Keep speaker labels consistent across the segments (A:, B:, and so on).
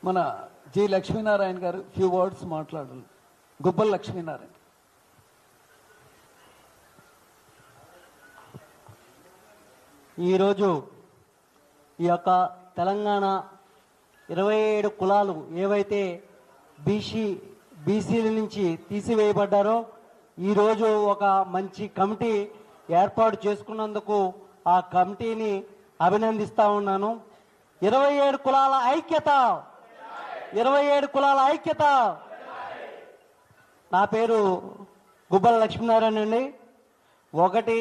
A: మన జి లక్ష్మీనారాయణ గారు few words మాట్లాడాలి. గుబ్బల్ లక్ష్మీనారాయణ.
B: ఈరోజు ఈ యొక్క తెలంగాణ 27 కులాలు ఏవైతే బీసీల నుంచి తీసివేయబడ్డారో ఈరోజు ఒక మంచి కమిటీ ఏర్పాటు చేసుకున్నందుకు ఆ కమిటీని అభినందిస్తా ఉన్నాను. 27 కులాల ఐక్యత, 27 కులాల ఐక్యత. నా పేరు గుబ్బల లక్ష్మీనారాయణ అండి. ఒకటి,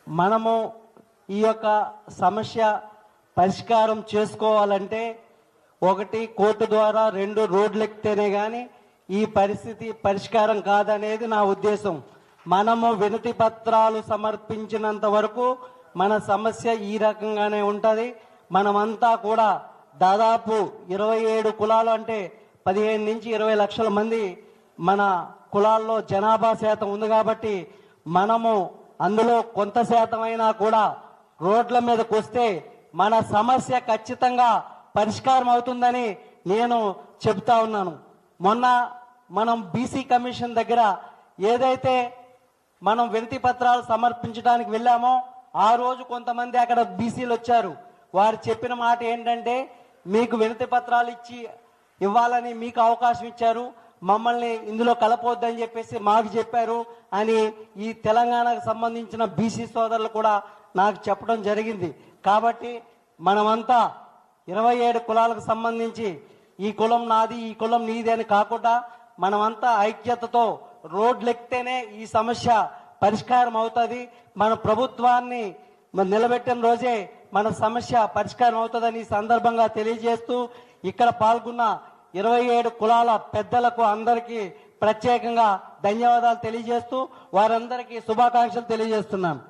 B: మనము ఈ యొక్క సమస్య పరిష్కారం చేసుకోవాలంటే ఒకటి కోర్టు ద్వారా, 2 రోడ్లు ఎక్కితేనే కానీ ఈ పరిస్థితి పరిష్కారం కాదనేది నా ఉద్దేశం. మనము వినతి పత్రాలు సమర్పించినంత వరకు మన సమస్య ఈ రకంగానే ఉంటుంది. మనమంతా కూడా దాదాపు 27 కులాలు అంటే 15 నుంచి 20 లక్షల మంది మన కులాల్లో జనాభా శాతం ఉంది కాబట్టి మనము అందులో కొంత శాతం అయినా కూడా రోడ్ల మీదకి వస్తే మన సమస్య ఖచ్చితంగా పరిష్కారం అవుతుందని నేను చెప్తా ఉన్నాను. మొన్న మనం బీసీ కమిషన్ దగ్గర ఏదైతే మనం వినతి పత్రాలు సమర్పించడానికి వెళ్ళామో ఆ రోజు కొంతమంది అక్కడ బీసీలు వచ్చారు. వారు చెప్పిన మాట ఏంటంటే, మీకు వినతి పత్రాలు ఇవ్వాలని మీకు అవకాశం ఇచ్చారు, మమ్మల్ని ఇందులో కలపొద్దని చెప్పేసి మాకు చెప్పారు అని ఈ తెలంగాణకు సంబంధించిన బీసీ సోదరులు కూడా నాకు చెప్పడం జరిగింది. కాబట్టి మనమంతా 27 కులాలకు సంబంధించి ఈ కులం నాది, ఈ కులం నీది అని కాకుండా మనమంతా ఐక్యతతో రోడ్లెక్కితేనే ఈ సమస్య పరిష్కారం అవుతుంది. మన ప్రభుత్వాన్ని నిలబెట్టిన రోజే మన సమస్య పరిష్కారం అవుతుందని ఈ సందర్భంగా తెలియజేస్తూ, ఇక్కడ పాల్గొన్న 27 కులాల పెద్దలకు అందరికీ ప్రత్యేకంగా ధన్యవాదాలు తెలియజేస్తూ వారందరికీ శుభాకాంక్షలు తెలియజేస్తున్నాను.